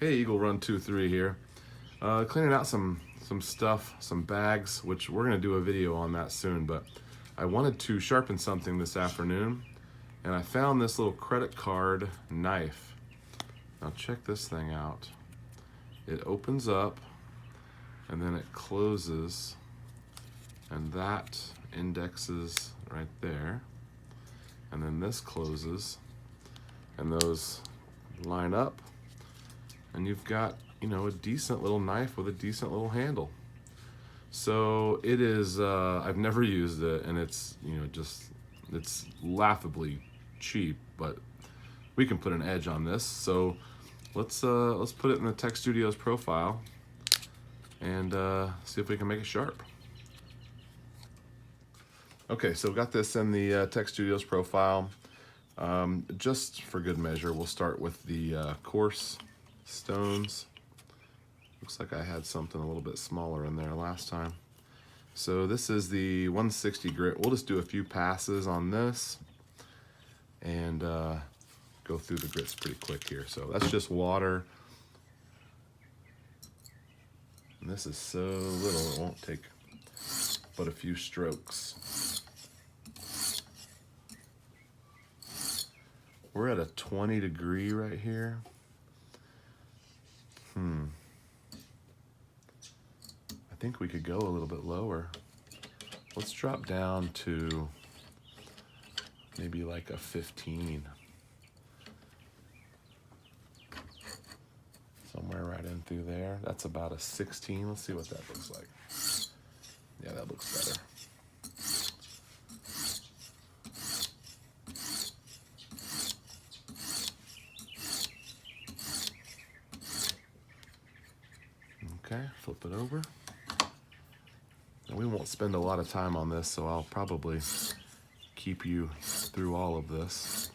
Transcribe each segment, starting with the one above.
Hey, Eagle Run 23 here. Cleaning out some stuff, some bags, which we're gonna do a video on that soon, but I wanted to sharpen something this afternoon, and I found this little credit card knife. Now check this thing out. It opens up, and then it closes, and that indexes right there. And then this closes, and those line up. And you've got, a decent little knife with a decent little handle. So it is, I've never used it, and it's, it's laughably cheap, but we can put an edge on this. So let's put it in the Tech Studios profile and see if we can make it sharp. Okay, so got this in the Tech Studios profile. Just for good measure, we'll start with the coarse stones. Looks like I had something a little bit smaller in there last time. So this is the 160 grit. We'll just do a few passes on this and go through the grits pretty quick here. So that's just water. And this is so little, it won't take but a few strokes. We're at a 20 degree right here. I think we could go a little bit lower. Let's drop down to maybe like a 15. Somewhere right in through there. That's about a 16. Let's see what that looks like. Yeah, that looks better. Okay, flip it over. And we won't spend a lot of time on this, so I'll probably keep you through all of this.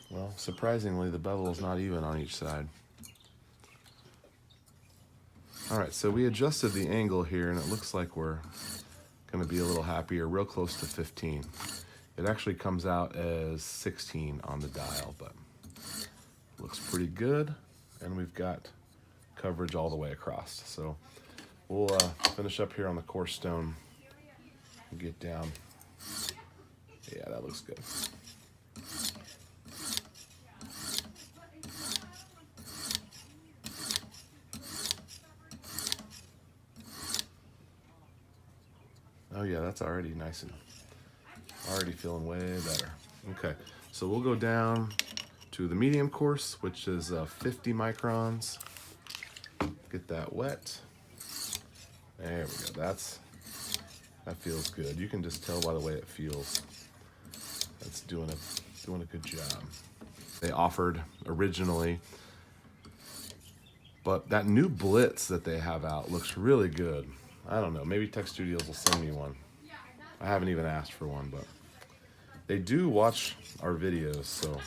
Well, surprisingly, the bevel is not even on each side. All right, so we adjusted the angle here, and it looks like we're going to be a little happier, real close to 15. It actually comes out as 16 on the dial, but looks pretty good, and we've got coverage all the way across. So we'll finish up here on the coarse stone and get down. Yeah, that looks good. Oh yeah, that's already nice and already feeling way better. Okay, so we'll go down to the medium coarse, which is 50 microns. Get that wet. There we go. That feels good. You can just tell by the way it feels. That's doing a good job. They offered originally, but that new Blitz that they have out looks really good. I don't know, maybe Tech Studios will send me one. I haven't even asked for one, but they do watch our videos, so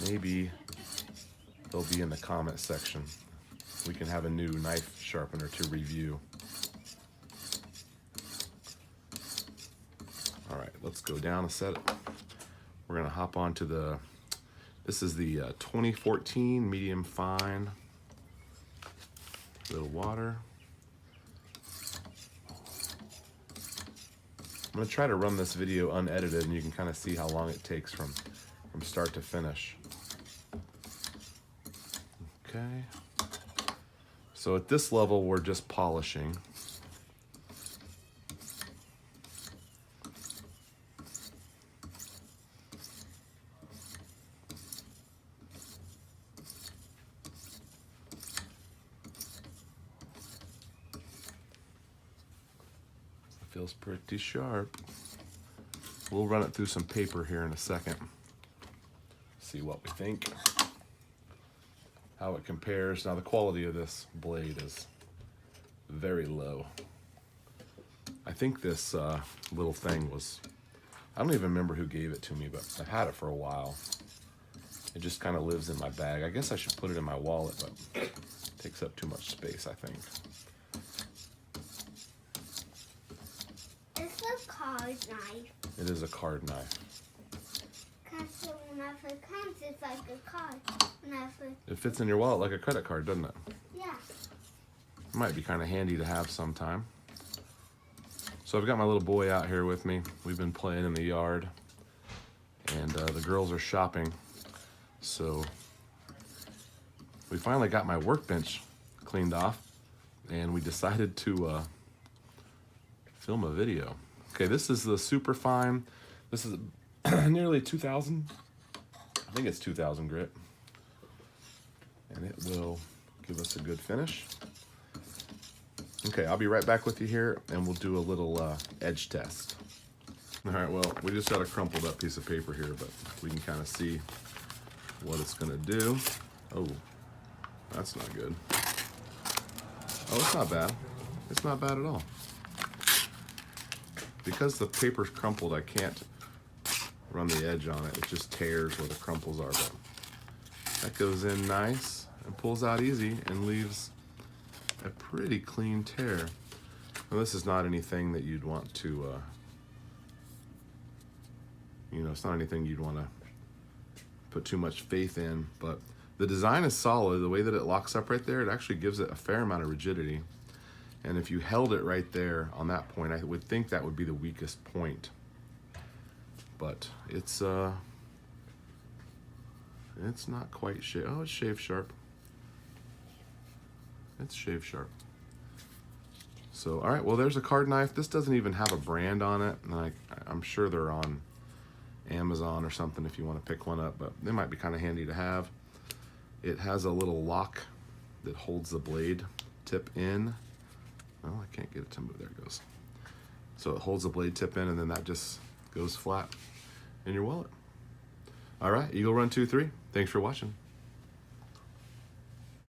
maybe they'll be in the comment section. We can have a new knife sharpener to review. All right, let's go down a set. We're gonna hop onto this is the 2014 medium fine. Little water. I'm gonna try to run this video unedited, and you can kind of see how long it takes from start to finish. Okay. So at this level, we're just polishing. Feels pretty sharp. We'll run it through some paper here in a second. See what we think. How it compares. Now the quality of this blade is very low. I think this little thing was, I don't even remember who gave it to me, but I've had it for a while. It just kind of lives in my bag. I guess I should put it in my wallet, but it takes up too much space, I think. card knife. It is a card knife. Because whenever it comes, it's like a card. Whenever. It fits in your wallet like a credit card, doesn't it? Yeah. It might be kind of handy to have sometime. So I've got my little boy out here with me. We've been playing in the yard, and the girls are shopping. So we finally got my workbench cleaned off, and we decided to film a video. Okay, this is the super fine. This is nearly 2,000. I think it's 2,000 grit, and it will give us a good finish. Okay, I'll be right back with you here, and we'll do a little edge test. All right, well, we just got a crumpled up piece of paper here, but we can kind of see what it's gonna do. Oh, that's not good. Oh, it's not bad. It's not bad at all. Because the paper's crumpled, I can't run the edge on it. It just tears where the crumples are, but that goes in nice and pulls out easy and leaves a pretty clean tear. Now, this is not anything that you'd want to, it's not anything you'd want to put too much faith in, but the design is solid. The way that it locks up right there, it actually gives it a fair amount of rigidity. And if you held it right there on that point, I would think that would be the weakest point. But it's not quite shaved. Oh, it's shave sharp. It's shave sharp. So, all right, well, there's a card knife. This doesn't even have a brand on it. And I'm sure they're on Amazon or something if you want to pick one up, but they might be kind of handy to have. It has a little lock that holds the blade tip in. Oh, I can't get it to move. There it goes. So it holds the blade tip in, and then that just goes flat in your wallet. All right, Eagle Run 2-3. Thanks for watching.